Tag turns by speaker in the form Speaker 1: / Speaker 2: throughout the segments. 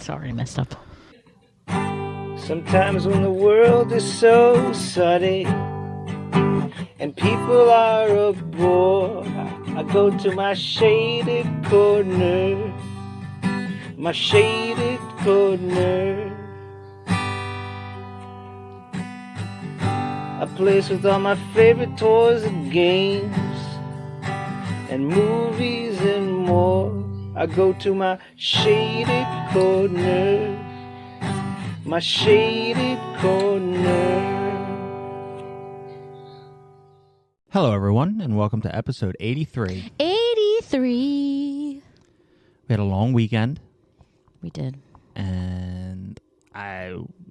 Speaker 1: Sorry, I messed up.
Speaker 2: Sometimes when the world is so sunny and people are a bore, I go to my shaded corner, my shaded corner. A place with all my favorite toys and games and movies and more. I go to my shaded corner, my shaded corner.
Speaker 3: Hello, everyone, and welcome to episode 83.
Speaker 1: 83.
Speaker 3: We had a long weekend,
Speaker 1: We did.
Speaker 3: and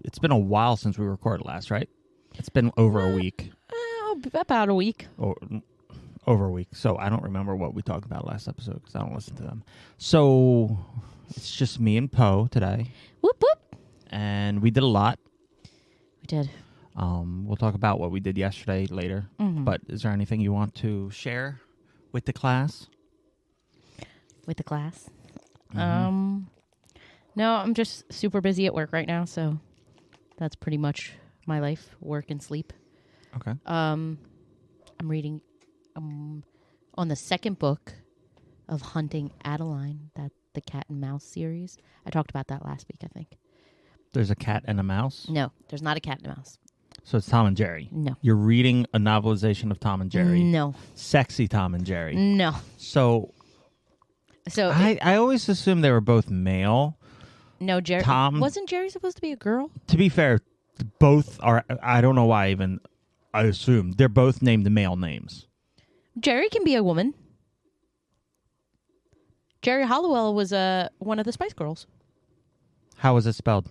Speaker 3: it's been a while since we recorded last, right? It's been over a week.
Speaker 1: About a week.
Speaker 3: Or over a week. So I don't remember what we talked about last episode because I don't listen to them. So it's just me and Poe today.
Speaker 1: Whoop, whoop.
Speaker 3: And we did a lot.
Speaker 1: We did.
Speaker 3: We'll talk about what we did yesterday later.
Speaker 1: Mm-hmm.
Speaker 3: But is there anything you want to share with the class?
Speaker 1: With the class?
Speaker 3: Mm-hmm.
Speaker 1: No, I'm just super busy at work right now, so that's pretty much my life, work and sleep.
Speaker 3: Okay.
Speaker 1: I'm reading on the second book of Hunting Adeline, the Cat and Mouse series. I talked about that last week, I think.
Speaker 3: There's a cat and a mouse?
Speaker 1: No, there's not a cat and a mouse.
Speaker 3: So it's Tom and Jerry?
Speaker 1: No.
Speaker 3: You're reading a novelization of Tom and Jerry?
Speaker 1: No.
Speaker 3: Sexy Tom and Jerry?
Speaker 1: No.
Speaker 3: So I always assumed they were both male.
Speaker 1: No, Jerry.
Speaker 3: Tom.
Speaker 1: Wasn't Jerry supposed to be a girl?
Speaker 3: To be fair, both are, I don't know why even, I assume, they're both named male names.
Speaker 1: Jerry can be a woman. Jerry Halliwell was one of the Spice Girls.
Speaker 3: How was it spelled?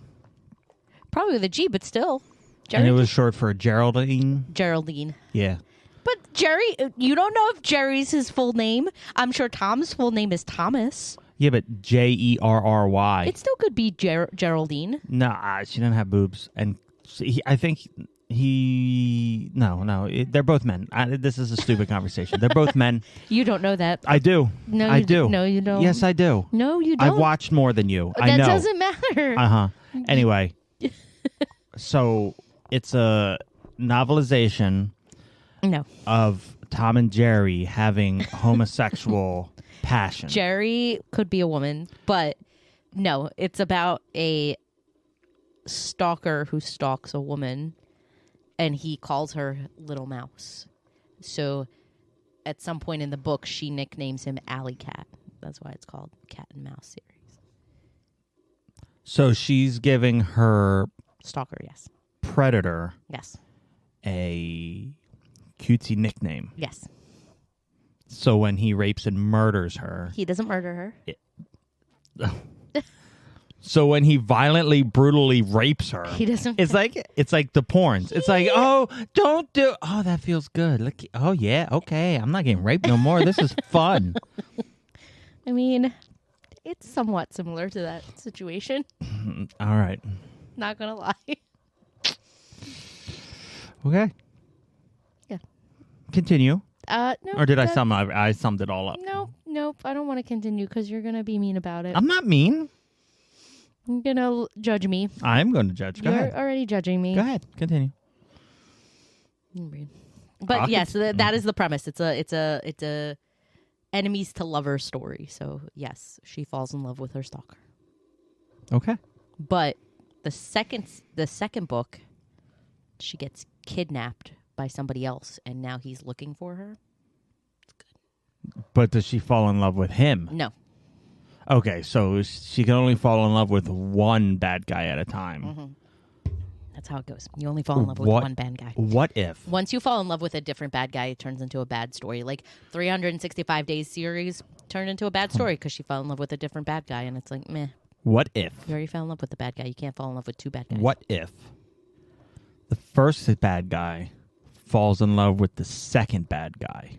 Speaker 1: Probably with a G, but still. Jerry
Speaker 3: And it was short for Geraldine?
Speaker 1: Geraldine.
Speaker 3: Yeah.
Speaker 1: But Jerry, you don't know if Jerry's his full name. I'm sure Tom's full name is Thomas.
Speaker 3: Yeah, but Jerry.
Speaker 1: It still could be Geraldine.
Speaker 3: Nah, she didn't have boobs. And they're both men. This is a stupid conversation. They're both men.
Speaker 1: You don't know that.
Speaker 3: I do.
Speaker 1: No,
Speaker 3: I do.
Speaker 1: No, you don't.
Speaker 3: Yes, I do.
Speaker 1: No, you don't.
Speaker 3: I've watched more than you. I know.
Speaker 1: That doesn't matter.
Speaker 3: Uh-huh. Anyway. So, it's a novelization
Speaker 1: No.
Speaker 3: of Tom and Jerry having homosexual passion.
Speaker 1: Jerry could be a woman, but no, it's about a stalker who stalks a woman, and he calls her Little Mouse. So at some point in the book, she nicknames him Alley Cat. That's why it's called Cat and Mouse series.
Speaker 3: So she's giving her
Speaker 1: Stalker, yes.
Speaker 3: predator
Speaker 1: Yes.
Speaker 3: a cutesy nickname.
Speaker 1: Yes.
Speaker 3: So when he rapes and murders her...
Speaker 1: He doesn't murder her.
Speaker 3: So when he violently, brutally rapes her...
Speaker 1: He doesn't...
Speaker 3: It's like the porns. It's like, oh, don't do... Oh, that feels good. Look, oh, yeah, okay. I'm not getting raped no more. This is fun.
Speaker 1: I mean, it's somewhat similar to that situation.
Speaker 3: All right.
Speaker 1: Not gonna lie.
Speaker 3: Okay.
Speaker 1: Yeah.
Speaker 3: Continue.
Speaker 1: No.
Speaker 3: Or did I summed it all up?
Speaker 1: Nope. I don't want to continue because you're gonna be mean about it.
Speaker 3: I'm not mean.
Speaker 1: You're gonna judge me.
Speaker 3: I'm going to judge. Go
Speaker 1: You're
Speaker 3: ahead.
Speaker 1: already judging me.
Speaker 3: Go ahead. Continue.
Speaker 1: But yes, that is the premise. It's a enemies to lovers story. So yes, she falls in love with her stalker.
Speaker 3: Okay.
Speaker 1: But the second book, she gets kidnapped by somebody else, and now he's looking for her. It's good.
Speaker 3: But does she fall in love with him?
Speaker 1: No.
Speaker 3: Okay, so she can only fall in love with one bad guy at a time.
Speaker 1: Mm-hmm. That's how it goes. You only fall in love with one bad guy.
Speaker 3: What if?
Speaker 1: Once you fall in love with a different bad guy, it turns into a bad story. Like 365 Days series turned into a bad story because she fell in love with a different bad guy, and it's like, meh.
Speaker 3: What if?
Speaker 1: You already fell in love with the bad guy. You can't fall in love with two bad guys.
Speaker 3: What if the first bad guy falls in love with the second bad guy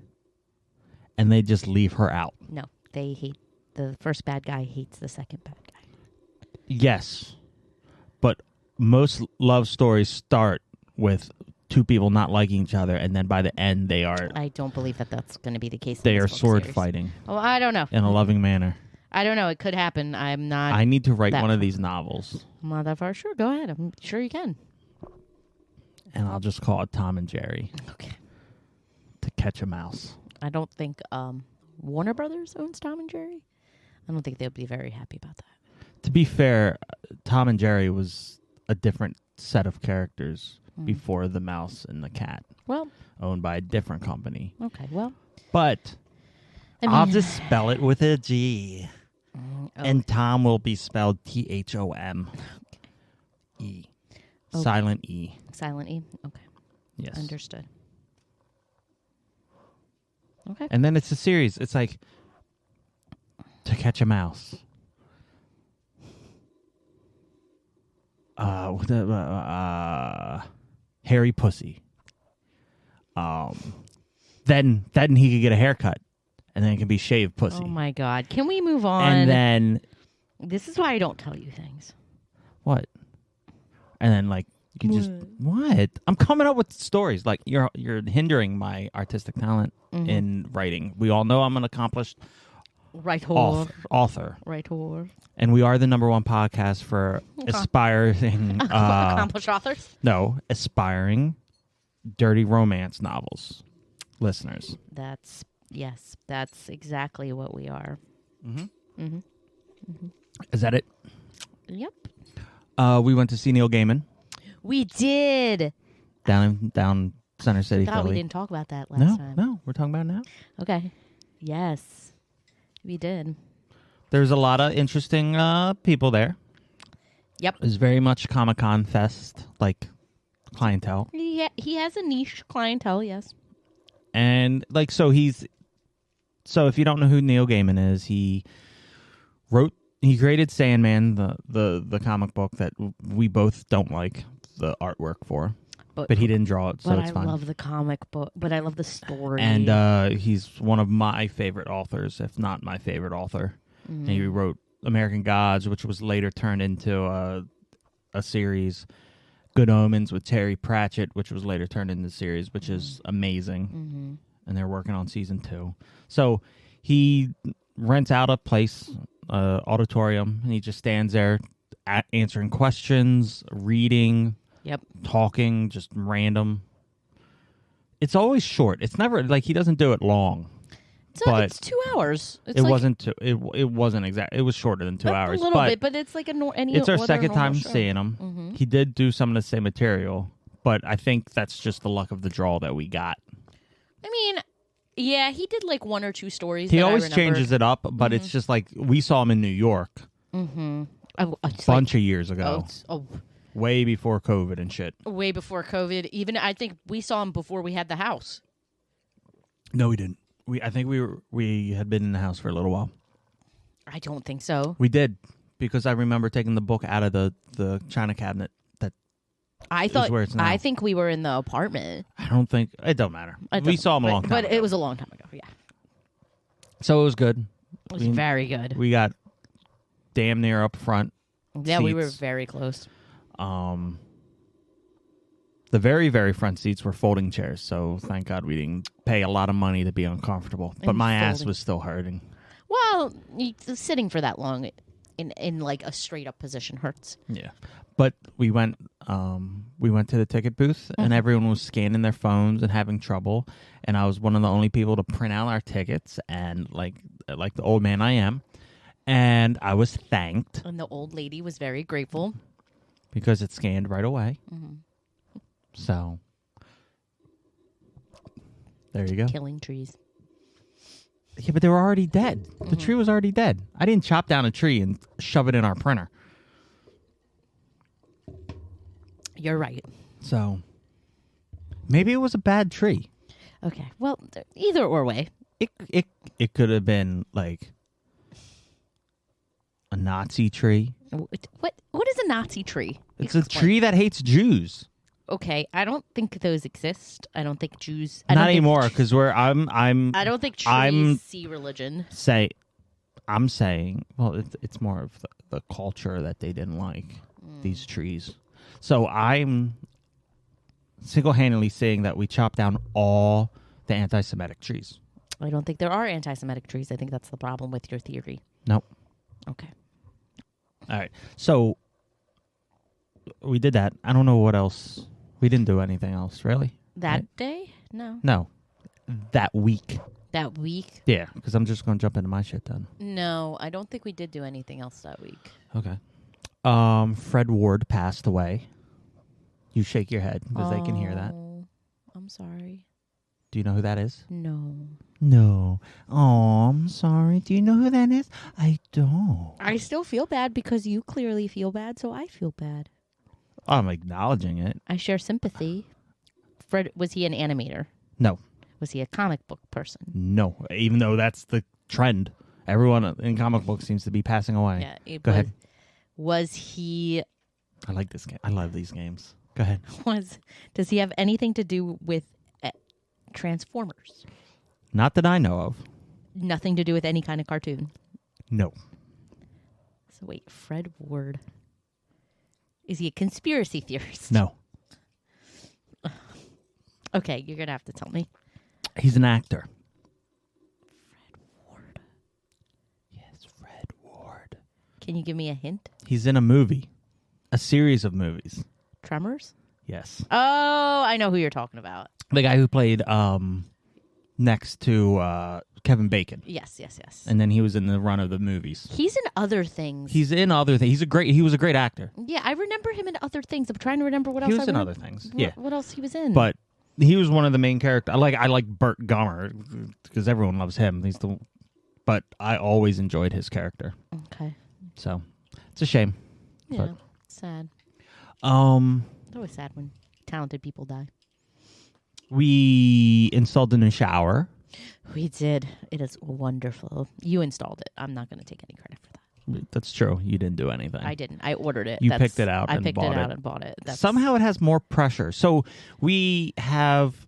Speaker 3: and they just leave her out?
Speaker 1: No, they hate. The first bad guy hates the second bad guy.
Speaker 3: Yes, but most love stories start with two people not liking each other, and then by the end they are...
Speaker 1: I don't believe that that's going to be the case.
Speaker 3: They
Speaker 1: in
Speaker 3: are
Speaker 1: this book
Speaker 3: sword
Speaker 1: series.
Speaker 3: fighting.
Speaker 1: Oh, I don't know.
Speaker 3: In a loving manner.
Speaker 1: I don't know. It could happen. I'm not.
Speaker 3: I need to write
Speaker 1: that
Speaker 3: one of
Speaker 1: far.
Speaker 3: these novels,
Speaker 1: I'm not that far. Sure, go ahead. I'm sure you can.
Speaker 3: and I'll just call it Tom and Jerry
Speaker 1: Okay.
Speaker 3: to catch a mouse.
Speaker 1: I don't think Warner Brothers owns Tom and Jerry. I don't think they'll be very happy about that.
Speaker 3: To be fair, Tom and Jerry was a different set of characters before the mouse and the cat,
Speaker 1: Well,
Speaker 3: owned by a different company.
Speaker 1: okay. Well,
Speaker 3: But
Speaker 1: I mean,
Speaker 3: I'll just spell it with a G. And Tom will be spelled THOME. E.
Speaker 1: Okay.
Speaker 3: Silent E.
Speaker 1: Silent E. Okay.
Speaker 3: Yes.
Speaker 1: Understood. Okay.
Speaker 3: And then it's a series. It's like To Catch a Mouse. Hairy Pussy. Then he could get a haircut, and then it can be Shaved Pussy.
Speaker 1: Oh my God! Can we move on?
Speaker 3: And then
Speaker 1: this is why I don't tell you things.
Speaker 3: what? And then like you can just what? I'm coming up with stories. Like you're hindering my artistic talent in writing. We all know I'm an accomplished
Speaker 1: Right
Speaker 3: author.
Speaker 1: Right whore.
Speaker 3: And we are the #1 podcast for aspiring
Speaker 1: Accomplished authors.
Speaker 3: no, aspiring dirty romance novels listeners.
Speaker 1: That's exactly what we are.
Speaker 3: Is that it?
Speaker 1: Yep.
Speaker 3: We went to see Neil Gaiman
Speaker 1: We did.
Speaker 3: down Center City,
Speaker 1: Thought we
Speaker 3: Philly.
Speaker 1: didn't talk about that last time.
Speaker 3: No, we're talking about it now.
Speaker 1: Okay. Yes, we did.
Speaker 3: There's a lot of interesting people there.
Speaker 1: Yep.
Speaker 3: It was very much Comic-Con fest, like clientele.
Speaker 1: He has a niche clientele. Yes.
Speaker 3: And like so if you don't know who Neil Gaiman is, he created Sandman, the comic book that we both don't like the artwork for. But he didn't draw it, so it's fine.
Speaker 1: I love the comic book, but I love the story.
Speaker 3: And he's one of my favorite authors, if not my favorite author. And he wrote American Gods, which was later turned into a series. Good Omens with Terry Pratchett, which was later turned into a series, which is amazing. And they're working on season 2. So he rents out a place, auditorium, and he just stands there answering questions, reading, talking, just random. It's always short. It's never like he doesn't do it long. But
Speaker 1: it's 2 hours.
Speaker 3: It wasn't exact. It was shorter than 2 hours.
Speaker 1: A little bit, but it's like
Speaker 3: it's our second time seeing him. He did do some of the same material, but I think that's just the luck of the draw that we got.
Speaker 1: I mean, yeah, he did like 1 or 2 stories.
Speaker 3: He always changes it up, but it's just like we saw him in New York a bunch of years ago. Way before COVID and shit.
Speaker 1: Way before COVID. Even I think we saw him before we had the house.
Speaker 3: No, we didn't. I think we had been in the house for a little while.
Speaker 1: I don't think so.
Speaker 3: We did, because I remember taking the book out of the china cabinet.
Speaker 1: I thought.
Speaker 3: Where it's now.
Speaker 1: I think we were in the apartment.
Speaker 3: I don't think it don't matter. We saw him a long time
Speaker 1: but
Speaker 3: ago.
Speaker 1: it was a long time ago. Yeah.
Speaker 3: So it was good.
Speaker 1: It was very good.
Speaker 3: We got damn near up front.
Speaker 1: Yeah,
Speaker 3: seats.
Speaker 1: we were very close.
Speaker 3: The very, very front seats were folding chairs, so thank God we didn't pay a lot of money to be uncomfortable. But my ass was still hurting.
Speaker 1: Well, sitting for that long in like a straight up position hurts.
Speaker 3: Yeah, but we went to the ticket booth and everyone was scanning their phones and having trouble, and I was one of the only people to print out our tickets, and like the old man I am, and I was thanked.
Speaker 1: And the old lady was very grateful
Speaker 3: because it scanned right away. So there you go.
Speaker 1: Killing trees.
Speaker 3: Yeah, but they were already dead. The tree was already dead. I didn't chop down a tree and shove it in our printer.
Speaker 1: You're right.
Speaker 3: So maybe it was a bad tree.
Speaker 1: Okay. Well, either or way.
Speaker 3: It could have been like a Nazi tree.
Speaker 1: What is a Nazi tree?
Speaker 3: It's a tree that hates Jews.
Speaker 1: Okay, I don't think those exist. I don't think Jews.
Speaker 3: Not anymore, because I'm.
Speaker 1: I don't think trees see religion.
Speaker 3: I'm saying, well, it's more of the culture that they didn't like these trees. So I'm single-handedly saying that we chop down all the anti-Semitic trees.
Speaker 1: I don't think there are anti-Semitic trees. I think that's the problem with your theory.
Speaker 3: Nope.
Speaker 1: Okay.
Speaker 3: All right. So we did that. I don't know what else. We didn't do anything else, really.
Speaker 1: That
Speaker 3: Right?
Speaker 1: day? No.
Speaker 3: No. That week.
Speaker 1: That week?
Speaker 3: Yeah, because I'm just going to jump into my shit then.
Speaker 1: No, I don't think we did do anything else that week.
Speaker 3: Okay. Fred Ward passed away. You shake your head because they can hear that.
Speaker 1: Oh, I'm sorry.
Speaker 3: Do you know who that is?
Speaker 1: No.
Speaker 3: No. Oh, I'm sorry. Do you know who that is? I don't.
Speaker 1: I still feel bad because you clearly feel bad, so I feel bad.
Speaker 3: I'm acknowledging it.
Speaker 1: I share sympathy. Fred, was he an animator?
Speaker 3: No.
Speaker 1: Was he a comic book person?
Speaker 3: No. Even though that's the trend. Everyone in comic books seems to be passing away.
Speaker 1: Yeah.
Speaker 3: Go ahead.
Speaker 1: Was he...
Speaker 3: I like this game. I love these games. Go ahead.
Speaker 1: Does he have anything to do with Transformers?
Speaker 3: Not that I know of.
Speaker 1: Nothing to do with any kind of cartoon?
Speaker 3: No.
Speaker 1: So wait, Fred Ward. Is he a conspiracy theorist?
Speaker 3: No.
Speaker 1: Okay, you're going to have to tell me.
Speaker 3: He's an actor.
Speaker 1: Fred Ward.
Speaker 3: Yes, Fred Ward.
Speaker 1: Can you give me a hint?
Speaker 3: He's in a movie. A series of movies.
Speaker 1: Tremors?
Speaker 3: Yes.
Speaker 1: Oh, I know who you're talking about.
Speaker 3: The guy who played next to Kevin Bacon.
Speaker 1: Yes.
Speaker 3: And then he was in the run of the movies.
Speaker 1: He's in other things.
Speaker 3: He's in other things. He was a great actor.
Speaker 1: Yeah, I remember him in other things. I'm trying to remember what
Speaker 3: He
Speaker 1: else
Speaker 3: was
Speaker 1: I
Speaker 3: in
Speaker 1: remember.
Speaker 3: other things.
Speaker 1: What,
Speaker 3: Yeah.
Speaker 1: what else he was in?
Speaker 3: But he was one of the main characters. I like Burt Gummer because everyone loves him. But I always enjoyed his character.
Speaker 1: Okay.
Speaker 3: So it's a shame.
Speaker 1: Yeah.
Speaker 3: But,
Speaker 1: sad. It's always sad when talented people die.
Speaker 3: We installed a new shower.
Speaker 1: We did. It is wonderful. You installed it. I'm not going to take any credit for that.
Speaker 3: That's true. You didn't do anything.
Speaker 1: I didn't. I ordered it.
Speaker 3: You picked it out
Speaker 1: I
Speaker 3: and
Speaker 1: picked
Speaker 3: bought
Speaker 1: it out
Speaker 3: it.
Speaker 1: and bought it.
Speaker 3: Somehow it has more pressure. So we have.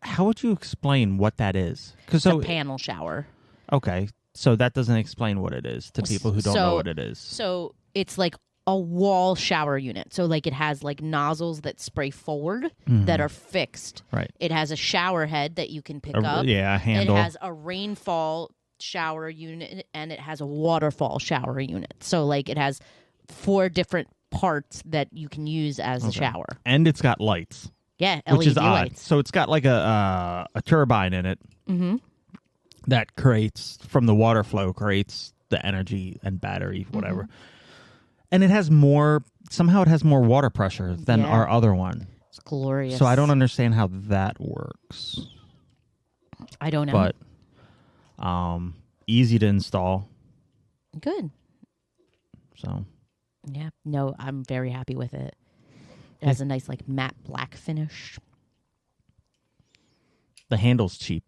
Speaker 3: How would you explain what that is?
Speaker 1: It's a panel shower.
Speaker 3: Okay, so that doesn't explain what it is to people who don't know what it is.
Speaker 1: So it's like a wall shower unit. So like it has like nozzles that spray forward that are fixed.
Speaker 3: Right.
Speaker 1: It has a shower head that you can pick up.
Speaker 3: Yeah, a handle.
Speaker 1: It has a rainfall shower unit and it has a waterfall shower unit. So like it has 4 different parts that you can use as a shower.
Speaker 3: And it's got lights.
Speaker 1: Yeah, LED
Speaker 3: which is odd.
Speaker 1: lights.
Speaker 3: So it's got like a turbine in it that creates, from the water flow, creates the energy and battery, whatever. And it has more water pressure than our other one.
Speaker 1: It's glorious.
Speaker 3: So I don't understand how that works.
Speaker 1: I don't know.
Speaker 3: But easy to install.
Speaker 1: Good.
Speaker 3: So
Speaker 1: Yeah. No, I'm very happy with it. It has a nice like matte black finish.
Speaker 3: the handle's cheap.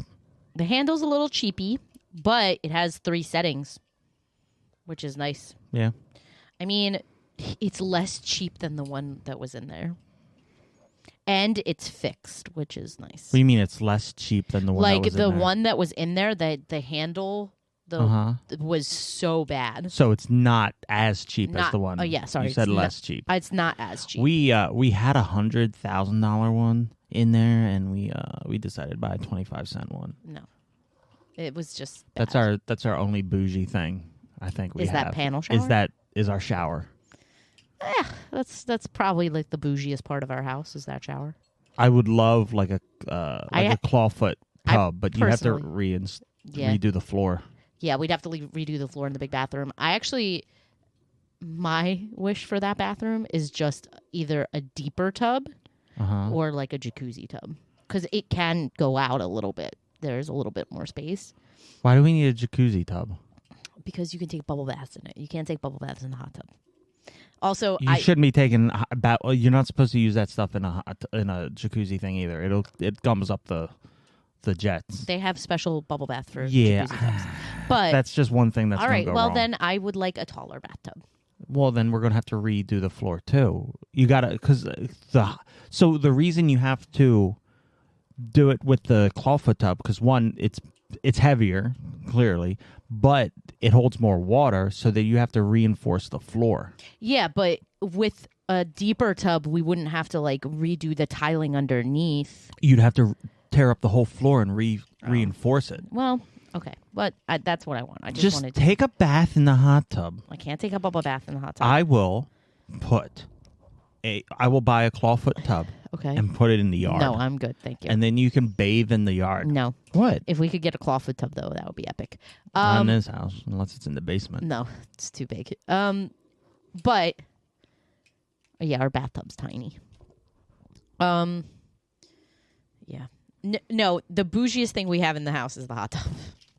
Speaker 1: The handle's a little cheapy, but it has 3 settings, which is nice.
Speaker 3: Yeah.
Speaker 1: I mean, it's less cheap than the one that was in there. And it's fixed, which is nice.
Speaker 3: What do you mean it's less cheap than the one that was in there?
Speaker 1: Like the one that was in there, the handle was so bad.
Speaker 3: So it's not as cheap as the one.
Speaker 1: Oh yeah, sorry.
Speaker 3: You said less cheap.
Speaker 1: It's not as cheap.
Speaker 3: We had $100,000 one in there, and we decided to buy a 25-cent one.
Speaker 1: No, it was just bad.
Speaker 3: That's our only bougie thing. I think we
Speaker 1: is
Speaker 3: have.
Speaker 1: that panel shower.
Speaker 3: Is our shower.
Speaker 1: That's probably like the bougiest part of our house is that shower.
Speaker 3: I would love like a clawfoot tub, but you have to redo the floor.
Speaker 1: Yeah, we'd have to redo the floor in the big bathroom. My wish for that bathroom is just either a deeper tub or like a jacuzzi tub, because it can go out a little bit. There's a little bit more space.
Speaker 3: Why do we need a jacuzzi tub?
Speaker 1: Because you can take bubble baths in it. You can't take bubble baths in the hot tub. Also,
Speaker 3: you shouldn't be taking you're not supposed to use that stuff in a jacuzzi thing either. It gums up the jets.
Speaker 1: They have special bubble bath for
Speaker 3: yeah,
Speaker 1: jacuzzi tubs. But
Speaker 3: that's just one thing that's
Speaker 1: all right.
Speaker 3: Go
Speaker 1: Well,
Speaker 3: wrong.
Speaker 1: then I would like a taller bathtub.
Speaker 3: Well, then we're gonna have to redo the floor too. You gotta so the reason you have to do it with the clawfoot tub, because one, it's heavier clearly, but it holds more water, so that you have to reinforce the floor.
Speaker 1: Yeah, but with a deeper tub, we wouldn't have to like redo the tiling underneath.
Speaker 3: You'd have to tear up the whole floor and reinforce it.
Speaker 1: Well, Okay, but that's what I want. I
Speaker 3: Just
Speaker 1: wanted to.
Speaker 3: take a bath in the hot tub.
Speaker 1: I can't take a bubble bath in the hot tub.
Speaker 3: I will buy a clawfoot tub
Speaker 1: Okay.
Speaker 3: and put it in the yard.
Speaker 1: No, I'm good. Thank you.
Speaker 3: And then you can bathe in the yard.
Speaker 1: No.
Speaker 3: What?
Speaker 1: If we could get a clawfoot tub, though, that would be epic.
Speaker 3: Not in this house, unless it's in the basement.
Speaker 1: No, it's too big. But yeah, our bathtub's tiny. Yeah. No, the bougiest thing we have in the house is the hot tub.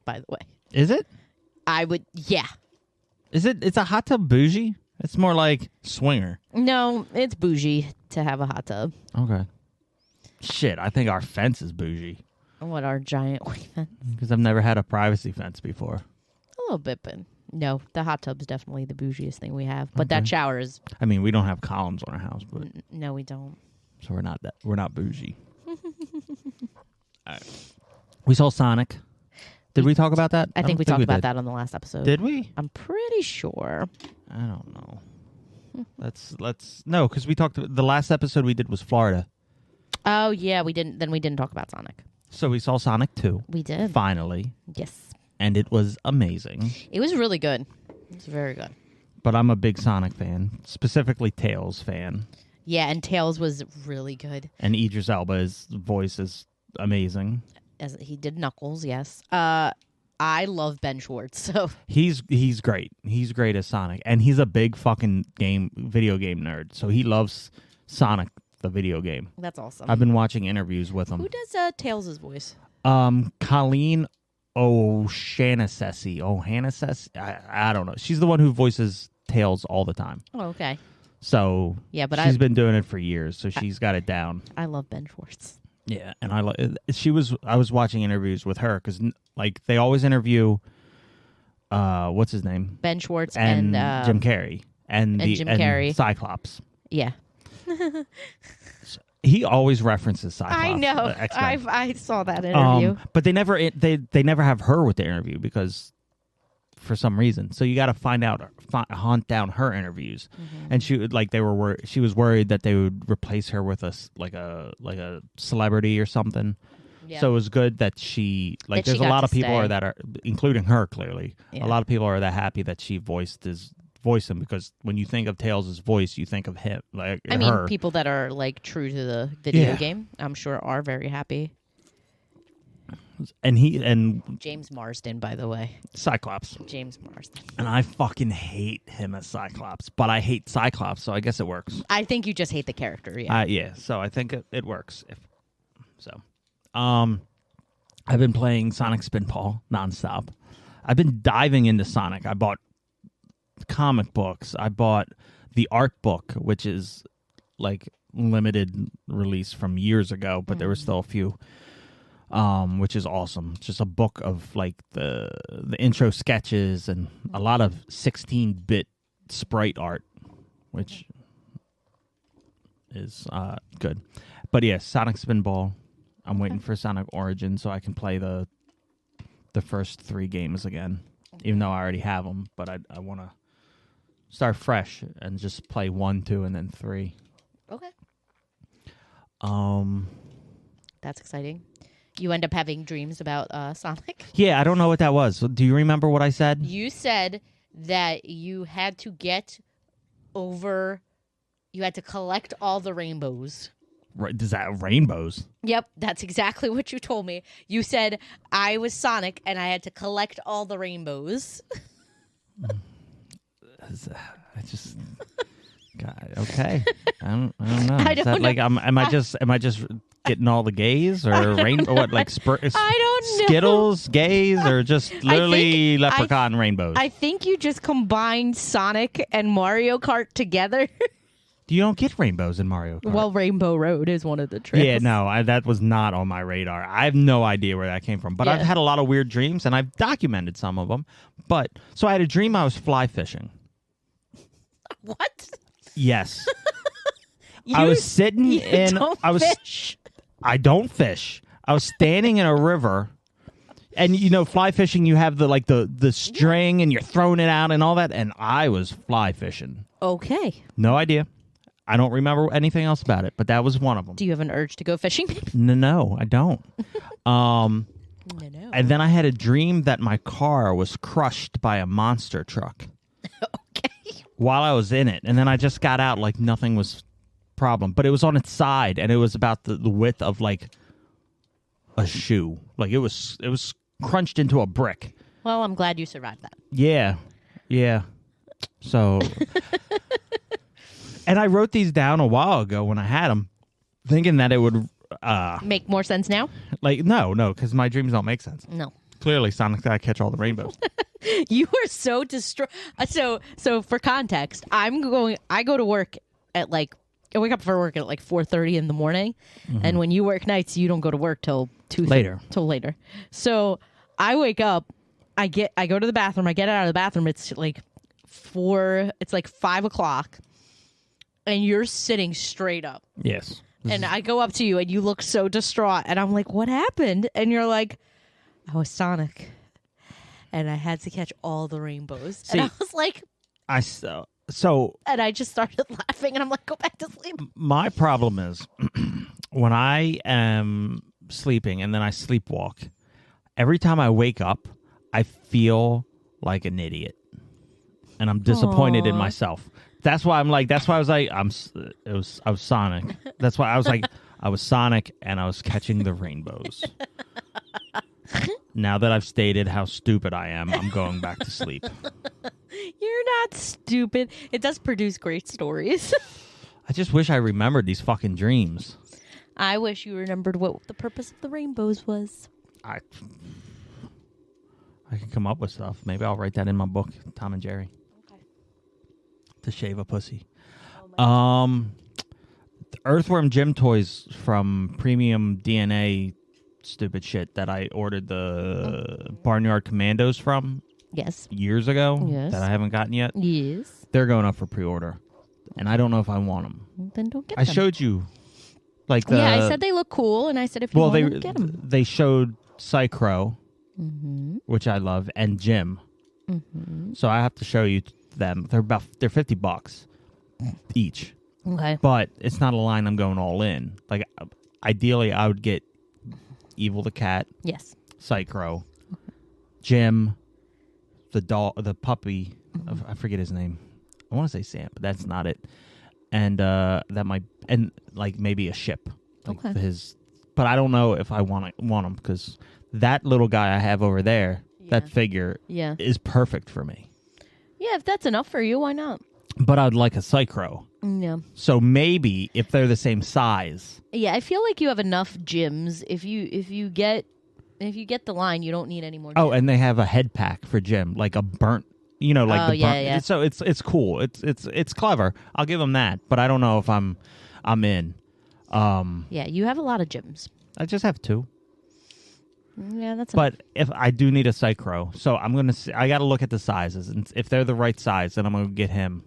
Speaker 1: By the way,
Speaker 3: Is it?
Speaker 1: Yeah.
Speaker 3: Is it? It's a hot tub bougie? It's more like swinger.
Speaker 1: No, it's bougie to have a hot tub.
Speaker 3: Okay. Shit, I think our fence is bougie.
Speaker 1: What, our giant white fence?
Speaker 3: Because I've never had a privacy fence before.
Speaker 1: A little bit, but no, the hot tub's definitely the bougiest thing we have. But that shower is...
Speaker 3: I mean, we don't have columns on our house, but
Speaker 1: No, we don't.
Speaker 3: so we're not bougie. All right. We saw Sonic. Did we talk about that?
Speaker 1: I think we talked about that on the last episode.
Speaker 3: Did we?
Speaker 1: I'm pretty sure.
Speaker 3: I don't know. Let's no, because we talked. The last episode we did was Florida.
Speaker 1: Oh yeah, we didn't. Then we didn't talk about Sonic.
Speaker 3: So we saw Sonic 2.
Speaker 1: We did.
Speaker 3: Finally.
Speaker 1: Yes.
Speaker 3: And it was amazing.
Speaker 1: It was really good. It was very good.
Speaker 3: But I'm a big Sonic fan, specifically Tails fan.
Speaker 1: Yeah, and Tails was really good.
Speaker 3: And Idris Elba's voice is amazing.
Speaker 1: As he did Knuckles, yes. I love Ben Schwartz, so
Speaker 3: He's great. He's great as Sonic, and he's a big fucking video game nerd. So he loves Sonic the video game.
Speaker 1: that's awesome.
Speaker 3: I've been watching interviews with him.
Speaker 1: Who does Tails' voice?
Speaker 3: Colleen O'Shaughnessy. I don't know. She's the one who voices Tails all the time.
Speaker 1: Oh, okay.
Speaker 3: So
Speaker 1: Yeah, but
Speaker 3: she's been doing it for years, so she's got it down.
Speaker 1: I love Ben Schwartz.
Speaker 3: Yeah, and I was watching interviews with her because like they always interview what's his name,
Speaker 1: Ben Schwartz
Speaker 3: and Jim Carrey and
Speaker 1: Jim Carrey.
Speaker 3: Cyclops.
Speaker 1: Yeah,
Speaker 3: He always references Cyclops.
Speaker 1: I know.
Speaker 3: X-Men.
Speaker 1: I saw that interview.
Speaker 3: But they never have her with the interview because for some reason. So you got to hunt down her interviews.
Speaker 1: Mm-hmm.
Speaker 3: And she was worried that they would replace her with a celebrity or something.
Speaker 1: Yeah.
Speaker 3: So it was good that she
Speaker 1: That
Speaker 3: there's
Speaker 1: she
Speaker 3: a
Speaker 1: got
Speaker 3: lot
Speaker 1: to
Speaker 3: of people
Speaker 1: stay.
Speaker 3: that are, including her clearly.
Speaker 1: Yeah.
Speaker 3: A lot of people are that happy that she voiced him because when you think of Tails' voice, you think of him. Like
Speaker 1: I mean,
Speaker 3: her.
Speaker 1: people that are like true to the video
Speaker 3: Yeah.
Speaker 1: game, I'm sure are very happy.
Speaker 3: And
Speaker 1: James Marsden, by the way.
Speaker 3: Cyclops.
Speaker 1: James Marsden.
Speaker 3: And I fucking hate him as Cyclops, but I hate Cyclops, so I guess it works.
Speaker 1: I think you just hate the character, yeah.
Speaker 3: Yeah, so I think it works. I've been playing Sonic Spinball nonstop. I've been diving into Sonic. I bought comic books. I bought the art book, which is like limited release from years ago, but there were still a few. Which is awesome. Just a book of like the intro sketches and a lot of 16-bit sprite art, which is good. But yeah, Sonic Spinball. I'm waiting for Sonic Origin so I can play the first 3 games again, even though I already have them. But I want to start fresh and just play 1, 2, and then 3.
Speaker 1: Okay. That's exciting. You end up having dreams about Sonic?
Speaker 3: Yeah, I don't know what that was. Do you remember what I said?
Speaker 1: You said that you had to you had to collect all the rainbows.
Speaker 3: Right, is that rainbows?
Speaker 1: Yep, that's exactly what you told me. You said I was Sonic and I had to collect all the rainbows.
Speaker 3: I just... God, okay. I don't know.
Speaker 1: I
Speaker 3: Is
Speaker 1: don't
Speaker 3: that
Speaker 1: know.
Speaker 3: like am I just getting all the gays or rainbow? What like
Speaker 1: I don't know.
Speaker 3: Skittles gays or just literally
Speaker 1: think-
Speaker 3: leprechaun rainbows?
Speaker 1: I think you just combined Sonic and Mario Kart together.
Speaker 3: You don't get rainbows in Mario Kart.
Speaker 1: Well, Rainbow Road is one of the trails.
Speaker 3: yeah, no, that was not on my radar. I have no idea where that came from. But
Speaker 1: Yeah.
Speaker 3: I've had a lot of weird dreams, and I've documented some of them. But so I had a dream I was fly fishing.
Speaker 1: What?
Speaker 3: Yes. I was sitting in.
Speaker 1: Fish.
Speaker 3: I don't fish. I was standing in a river, and fly fishing. You have the string, and you're throwing it out and all that. And I was fly fishing.
Speaker 1: Okay.
Speaker 3: No idea. I don't remember anything else about it, but that was one of them.
Speaker 1: Do you have an urge to go fishing?
Speaker 3: No, I don't.
Speaker 1: No.
Speaker 3: And then I had a dream that my car was crushed by a monster truck.
Speaker 1: Okay.
Speaker 3: While I was in it. And then I just got out like nothing was problem. But it was on its side, and it was about the width of like a shoe. Like it was crunched into a brick.
Speaker 1: Well, I'm glad you survived that.
Speaker 3: Yeah. So, and I wrote these down a while ago when I had them, thinking that it would
Speaker 1: make more sense now.
Speaker 3: Like no, because my dreams don't make sense.
Speaker 1: No.
Speaker 3: Clearly, Sonic's gotta catch all the rainbows.
Speaker 1: You are so distraught. So for context, I go to work at like. I wake up for work at like 4:30 in the morning, and when you work nights, you don't go to work till later. So I wake up, I go to the bathroom, I get out of the bathroom. It's like 5 o'clock, and you're sitting straight up.
Speaker 3: Yes.
Speaker 1: And I go up to you, and you look so distraught, and I'm like, "What happened?" And you're like, "I was Sonic, and I had to catch all the rainbows."
Speaker 3: See,
Speaker 1: and I was like,
Speaker 3: So
Speaker 1: and I just started laughing, and I'm like, go back to sleep.
Speaker 3: My problem is when I am sleeping and then I sleepwalk, every time I wake up, I feel like an idiot. And I'm disappointed in myself. That's why I was like, I was Sonic. That's why I was like, I was Sonic and I was catching the rainbows. Now that I've stated how stupid I am, I'm going back to sleep.
Speaker 1: You're not stupid. It does produce great stories.
Speaker 3: I just wish I remembered these fucking dreams.
Speaker 1: I wish you remembered what the purpose of the rainbows was.
Speaker 3: I can come up with stuff. Maybe I'll write that in my book, Tom and Jerry. Okay. To shave a pussy. The Earthworm Jim toys from Premium DNA stupid shit that I ordered the Barnyard Commandos from.
Speaker 1: Yes.
Speaker 3: Years ago.
Speaker 1: Yes.
Speaker 3: That I haven't gotten yet.
Speaker 1: Yes.
Speaker 3: They're going up for pre-order. And I don't know if I want them.
Speaker 1: Then don't get
Speaker 3: them.
Speaker 1: I
Speaker 3: showed you. I
Speaker 1: said they look cool, and I said if you want them, get them.
Speaker 3: They showed Psychro,
Speaker 1: mm-hmm.
Speaker 3: which I love, and Jim.
Speaker 1: Mm-hmm.
Speaker 3: So I have to show you them. They're $50 each.
Speaker 1: Okay.
Speaker 3: But it's not a line I'm going all in. Like, ideally, I would get Evil the Cat.
Speaker 1: Yes.
Speaker 3: Psychro. Jim. The puppy. Mm-hmm. I forget his name. I want to say Sam, but that's not it. And that might, and like maybe a ship. Like
Speaker 1: okay.
Speaker 3: But I don't know if I want him because that little guy I have over there, that figure, is perfect for me.
Speaker 1: Yeah, if that's enough for you, why not?
Speaker 3: But I'd like a Psychro.
Speaker 1: Yeah.
Speaker 3: So maybe if they're the same size.
Speaker 1: Yeah, I feel like you have enough gyms. If you get the line, you don't need any more gyms.
Speaker 3: Oh, and they have a head pack for Jim, like a burnt. The burnt.
Speaker 1: Yeah.
Speaker 3: So it's cool. It's clever. I'll give them that. But I don't know if I'm in.
Speaker 1: Yeah, you have a lot of gyms.
Speaker 3: I just have 2.
Speaker 1: Yeah, that's.
Speaker 3: But if I do need a Psychro, so I got to look at the sizes, and if they're the right size, then I'm gonna get him.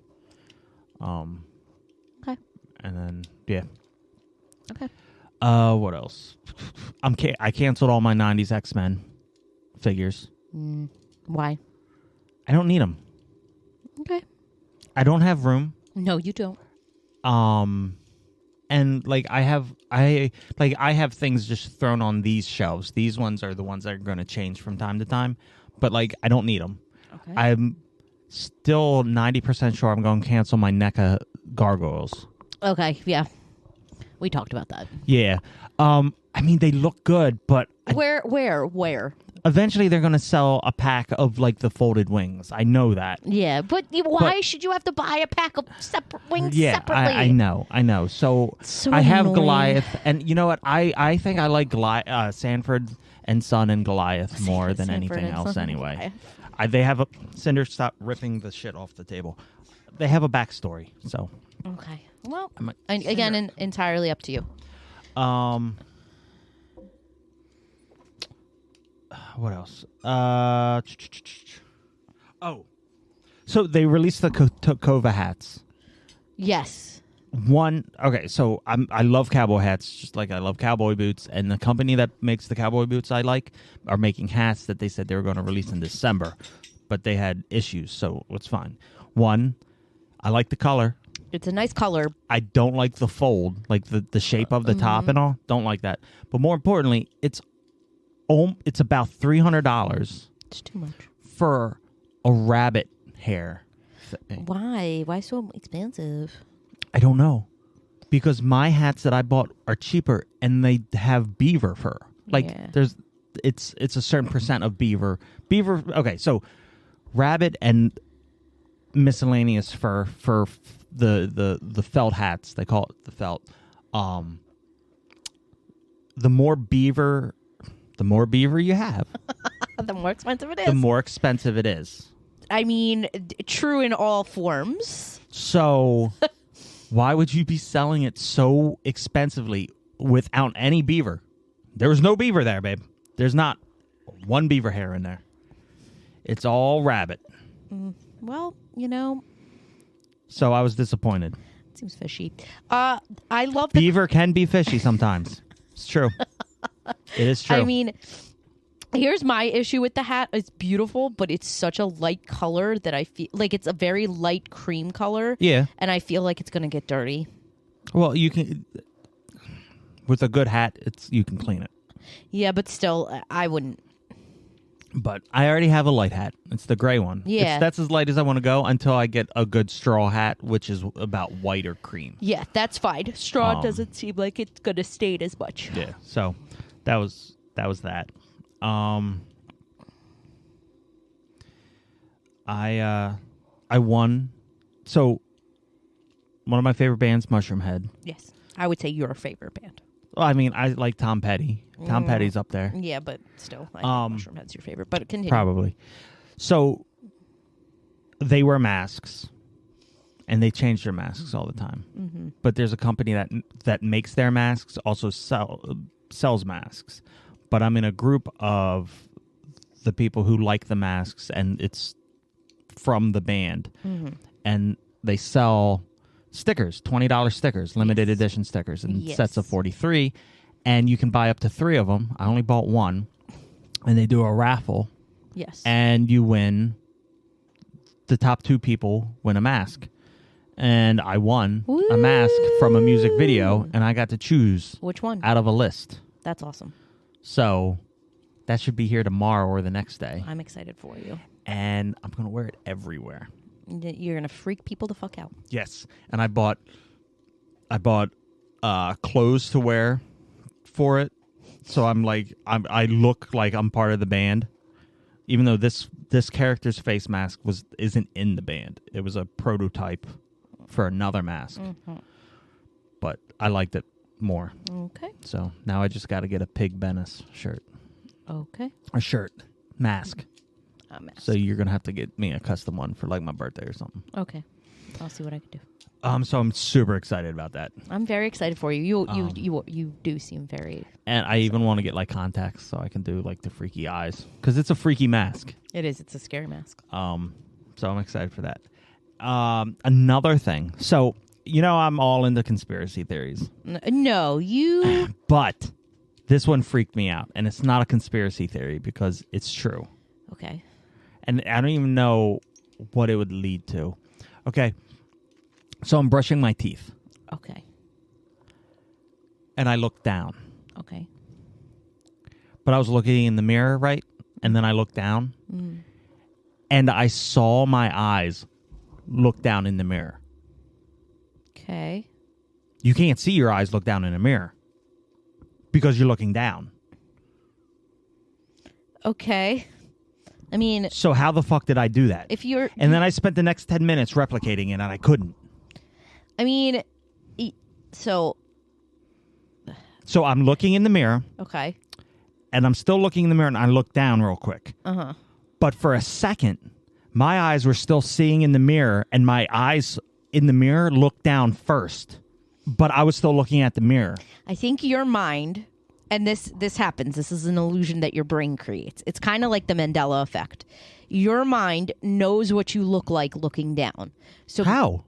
Speaker 1: Okay.
Speaker 3: And then
Speaker 1: Okay.
Speaker 3: What else? I canceled all my '90s Xmen figures.
Speaker 1: Why?
Speaker 3: I don't need them.
Speaker 1: Okay.
Speaker 3: I don't have room.
Speaker 1: No, you don't.
Speaker 3: And I have things just thrown on these shelves. These ones are the ones that are going to change from time to time, but I don't need them.
Speaker 1: Okay.
Speaker 3: I'm still 90% sure I'm going to cancel my NECA gargoyles.
Speaker 1: Okay, yeah. We talked about that.
Speaker 3: Yeah. I mean, they look good, but
Speaker 1: where?
Speaker 3: Eventually, they're going to sell a pack of the folded wings. I know that.
Speaker 1: Yeah, but why should you have to buy a pack of separate wings separately?
Speaker 3: I know. So I have
Speaker 1: annoying.
Speaker 3: Goliath, and you know what? I think I like Sanford and Son and Goliath more than anything else. Anyway, they have a Cinder. Stop ripping the shit off the table. They have a backstory. So
Speaker 1: okay. Well, again, entirely up to you.
Speaker 3: What else? So they released the Tecova hats.
Speaker 1: Yes.
Speaker 3: Okay, so I love cowboy hats, just like I love cowboy boots, and the company that makes the cowboy boots I like are making hats that they said they were going to release in December, but they had issues, so it's fine. One, I like the color.
Speaker 1: It's a nice color.
Speaker 3: I don't like the fold, like the shape of the top and all. Don't like that. But more importantly, it's it's about $300
Speaker 1: It's too much.
Speaker 3: for a rabbit hair thing.
Speaker 1: Why? Why so expensive?
Speaker 3: I don't know. Because my hats that I bought are cheaper and they have beaver fur. Like it's a certain percent of beaver. Okay, so rabbit and miscellaneous fur for the felt hats, they call it the felt. The more beaver you have,
Speaker 1: The more expensive it is.
Speaker 3: the more expensive it is.
Speaker 1: I mean, true in all forms.
Speaker 3: So why would you be selling it so expensively without any beaver? There was no beaver there, babe. There's not one beaver hair in there. It's all rabbit.
Speaker 1: Well,
Speaker 3: So I was disappointed.
Speaker 1: seems fishy. I love
Speaker 3: Beaver can be fishy sometimes. It's true. It is true.
Speaker 1: I mean, here's my issue with the hat. It's beautiful, but it's such a light color that I feel like it's a very light cream color.
Speaker 3: Yeah.
Speaker 1: And I feel like it's going to get dirty.
Speaker 3: Well, you can, with a good hat, you can clean it.
Speaker 1: Yeah, but still, I wouldn't.
Speaker 3: But I already have a light hat. It's the gray one.
Speaker 1: Yeah.
Speaker 3: That's as light as I want to go until I get a good straw hat, which is about white or cream.
Speaker 1: Yeah, that's fine. Straw doesn't seem like it's going to stain as much.
Speaker 3: Yeah. So that was that. I won. So one of my favorite bands, Mushroomhead.
Speaker 1: Yes. I would say your favorite band.
Speaker 3: Well, I mean, I like Tom Petty. Tom Petty's up there.
Speaker 1: Yeah, but still, I think Mushroomhead's your favorite. But continue.
Speaker 3: Probably. So they wear masks, and they change their masks all the time. Mm-hmm. But there's a company that makes their masks, also sells masks. But I'm in a group of the people who like the masks, and it's from the band. Mm-hmm. And they sell stickers, $20 stickers, limited edition stickers, in sets of 43. And you can buy up to 3 of them. I only bought 1. And they do a raffle.
Speaker 1: Yes.
Speaker 3: And you win. The top 2 people win a mask. And I won a mask from a music video, and I got to choose
Speaker 1: which one
Speaker 3: out of a list.
Speaker 1: That's awesome.
Speaker 3: So that should be here tomorrow or the next day.
Speaker 1: I'm excited for you.
Speaker 3: And I'm going to wear it everywhere.
Speaker 1: You're going to freak people the fuck out.
Speaker 3: Yes. And I bought clothes to wear for it. So I look like I'm part of the band. Even though this character's face mask isn't in the band. It was a prototype for another mask. Mm-hmm. But I liked it more.
Speaker 1: Okay.
Speaker 3: So now I just got to get a Pig Bennis shirt.
Speaker 1: Okay.
Speaker 3: A shirt. Mask.
Speaker 1: A mask.
Speaker 3: So you're going to have to get me a custom one for like my birthday or something.
Speaker 1: Okay. I'll see what I can do.
Speaker 3: So I'm super excited about that.
Speaker 1: I'm very excited for you. You do seem very...
Speaker 3: And I even want to get like contacts so I can do like the freaky eyes. Because it's a freaky mask.
Speaker 1: It is. It's a scary mask.
Speaker 3: So I'm excited for that. Another thing. So, I'm all into conspiracy theories.
Speaker 1: No, you...
Speaker 3: But this one freaked me out. And it's not a conspiracy theory because it's true.
Speaker 1: Okay.
Speaker 3: And I don't even know what it would lead to. Okay. So I'm brushing my teeth.
Speaker 1: Okay.
Speaker 3: And I look down.
Speaker 1: Okay.
Speaker 3: But I was looking in the mirror, right? And then I looked down. Mm. And I saw my eyes look down in the mirror.
Speaker 1: Okay.
Speaker 3: You can't see your eyes look down in a mirror. Because you're looking down.
Speaker 1: Okay. I mean...
Speaker 3: So how the fuck did I do that? And then I spent the next 10 minutes replicating it, and I couldn't.
Speaker 1: I mean... So
Speaker 3: I'm looking in the mirror.
Speaker 1: Okay.
Speaker 3: And I'm still looking in the mirror, and I look down real quick.
Speaker 1: Uh-huh.
Speaker 3: But for a second, my eyes were still seeing in the mirror, and my eyes in the mirror looked down first. But I was still looking at the mirror.
Speaker 1: I think your mind... And this happens. This is an illusion that your brain creates. It's kind of like the Mandela effect. Your mind knows what you look like looking down. So
Speaker 3: how?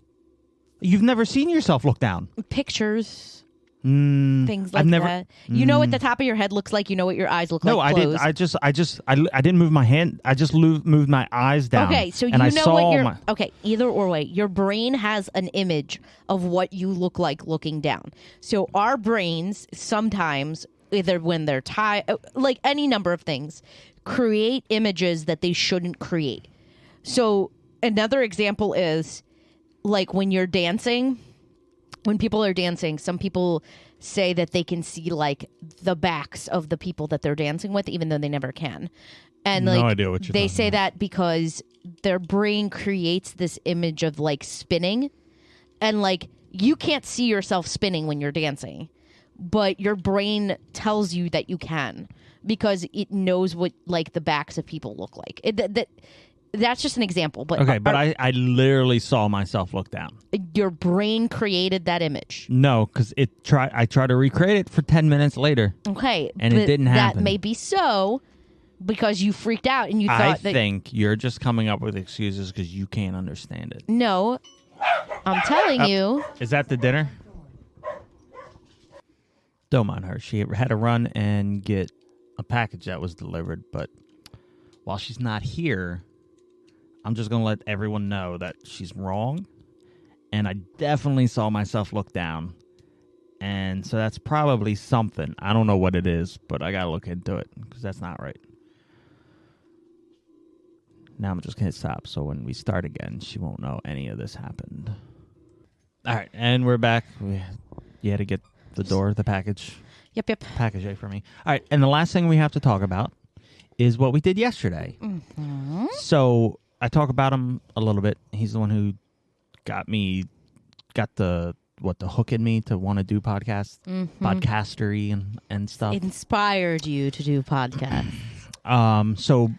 Speaker 3: You've never seen yourself look down.
Speaker 1: Pictures, things like that. You know what the top of your head looks like. You know what your eyes look like.
Speaker 3: No, I didn't. I didn't move my hand. I just moved my eyes down.
Speaker 1: Okay, so
Speaker 3: and
Speaker 1: you
Speaker 3: I
Speaker 1: know
Speaker 3: saw
Speaker 1: what your okay. Either or way, your brain has an image of what you look like looking down. So our brains sometimes either when they're tired, like any number of things, create images that they shouldn't create. So another example is like when you're dancing, when people are dancing, some people say that they can see like the backs of the people that they're dancing with, even though they never can. And
Speaker 3: No
Speaker 1: like
Speaker 3: idea what you're
Speaker 1: they
Speaker 3: talking
Speaker 1: say
Speaker 3: about.
Speaker 1: that because their brain creates this image of like spinning, and like you can't see yourself spinning when you're dancing, but your brain tells you that you can because it knows what like the backs of people look like. That's just an example. But
Speaker 3: Okay, but I literally saw myself look down.
Speaker 1: your brain created that image.
Speaker 3: No, because I tried to recreate it for 10 minutes later.
Speaker 1: Okay,
Speaker 3: And it didn't happen.
Speaker 1: That may be so because you freaked out and you
Speaker 3: I
Speaker 1: thought that.
Speaker 3: think you're just coming up with excuses because you can't understand it.
Speaker 1: No, I'm telling you.
Speaker 3: Is that the dinner? Don't mind her. She had to run and get a package that was delivered, but while she's not here, I'm just going to let everyone know that she's wrong, and I definitely saw myself look down, and so that's probably something. I don't know what it is, but I got to look into it because that's not right. Now I'm just going to stop, so when we start again, she won't know any of this happened. All right, and we're back. You had to get the package.
Speaker 1: Yep.
Speaker 3: Package A for me. All right, and the last thing we have to talk about is what we did yesterday.
Speaker 1: Mm-hmm.
Speaker 3: So I talk about him a little bit. He's the one who got the hook in me to want to do podcasts, podcastery and stuff.
Speaker 1: Inspired you to do podcasts.
Speaker 3: So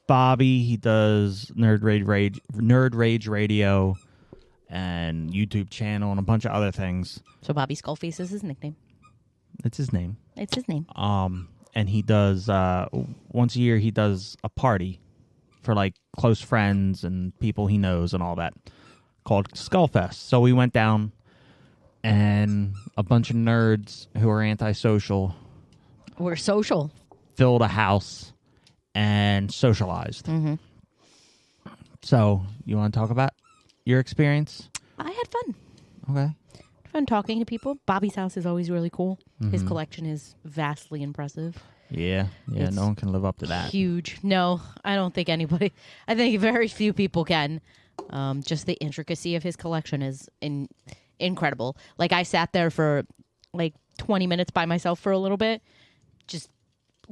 Speaker 3: Bobby, he does Nerd Rage Radio and YouTube channel and a bunch of other things.
Speaker 1: So Bobby Skullface is his nickname.
Speaker 3: It's his name.
Speaker 1: It's his name.
Speaker 3: And he does once a year he does a party for like close friends and people he knows and all that called Skullfest. So we went down and a bunch of nerds who are antisocial.
Speaker 1: We're social.
Speaker 3: Filled a house and socialized.
Speaker 1: Mm-hmm.
Speaker 3: So you want to talk about your experience?
Speaker 1: I had fun.
Speaker 3: Okay.
Speaker 1: Fun talking to people. Bobby's house is always really cool.
Speaker 3: Mm-hmm.
Speaker 1: His collection is vastly impressive.
Speaker 3: Yeah.
Speaker 1: It's
Speaker 3: No one can live up to that.
Speaker 1: Huge. No, I don't think anybody. I think very few people can. Just the intricacy of his collection is incredible. Like I sat there for like 20 minutes by myself for a little bit, just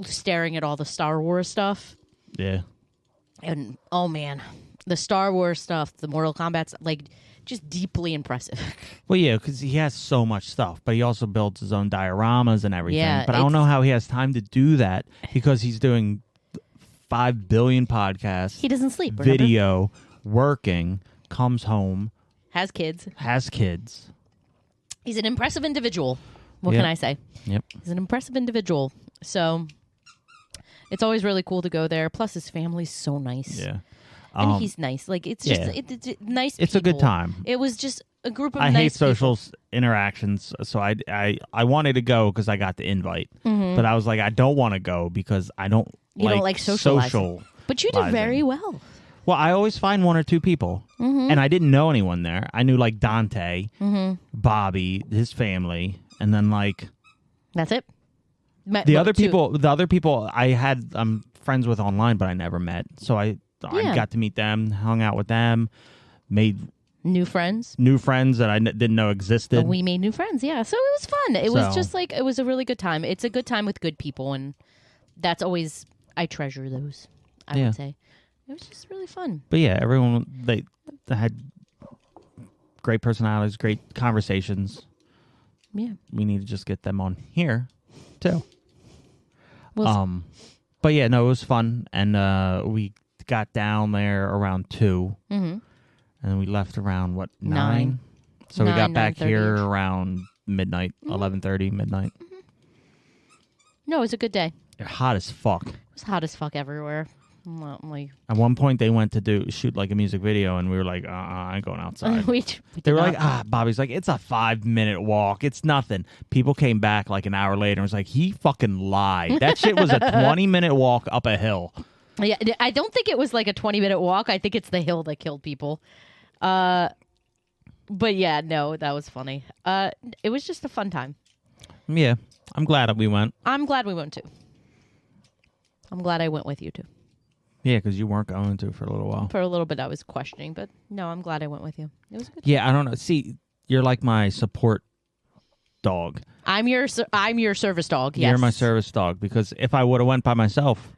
Speaker 1: staring at all the Star Wars stuff.
Speaker 3: Yeah.
Speaker 1: And oh man, the Star Wars stuff, the Mortal Kombat, like just deeply impressive.
Speaker 3: Well, yeah, because he has so much stuff, but he also builds his own dioramas and everything.
Speaker 1: Yeah,
Speaker 3: but I don't know how he has time to do that because he's doing 5 billion podcasts.
Speaker 1: He doesn't sleep. Remember?
Speaker 3: Video, working, comes home,
Speaker 1: Has kids. He's an impressive individual. What can I say?
Speaker 3: Yep.
Speaker 1: He's an impressive individual. So it's always really cool to go there. Plus, his family's so nice.
Speaker 3: Yeah.
Speaker 1: And he's nice. Like, it's just it's nice
Speaker 3: It's a good
Speaker 1: people.
Speaker 3: time.
Speaker 1: It was just a group of
Speaker 3: I
Speaker 1: nice
Speaker 3: hate social
Speaker 1: people.
Speaker 3: interactions, so I wanted to go because I got the invite.
Speaker 1: Mm-hmm.
Speaker 3: But I was like, I don't want to go because I don't
Speaker 1: don't like socializing.
Speaker 3: social.
Speaker 1: But you did very well.
Speaker 3: Well, I always find one or two people, and I didn't know anyone there. I knew like Dante, Bobby, his family, and then like
Speaker 1: That's it.
Speaker 3: the other people I had I'm friends with online, but I never met. So I got to meet them, hung out with them, made
Speaker 1: new friends
Speaker 3: that I didn't know existed.
Speaker 1: We made new friends. Yeah, so it was fun. It was just like it was a really good time. It's a good time with good people, and that's always I treasure those. I would say. It was just really fun.
Speaker 3: But yeah, everyone they had great personalities, great conversations.
Speaker 1: Yeah.
Speaker 3: We need to just get them on here too.
Speaker 1: Well,
Speaker 3: but yeah, no, it was fun, and we got down there around 2, and then we left around 9. So we got back here around midnight, 11:30 midnight.
Speaker 1: No, it was a good day.
Speaker 3: They're hot as fuck.
Speaker 1: It was hot as fuck everywhere. I'm like,
Speaker 3: At one point, they went to shoot like a music video, and we were like, I ain't going outside.
Speaker 1: we
Speaker 3: They were like, Bobby's like, it's a 5-minute walk. It's nothing. People came back like an hour later and was like, he fucking lied. That shit was a 20-minute walk up a hill.
Speaker 1: Yeah, I don't think it was like a 20-minute walk. I think it's the hill that killed people. But yeah, no, that was funny. It was just a fun time.
Speaker 3: Yeah. I'm glad that we went.
Speaker 1: I'm glad we went too. I'm glad I went with you too.
Speaker 3: Yeah, because you weren't going to for a little while.
Speaker 1: For a little bit, I was questioning, but no, I'm glad I went with you. It was good.
Speaker 3: Yeah, I don't know. See, you're like my support dog.
Speaker 1: I'm your service dog. Yes.
Speaker 3: You're my service dog because if I would have went by myself,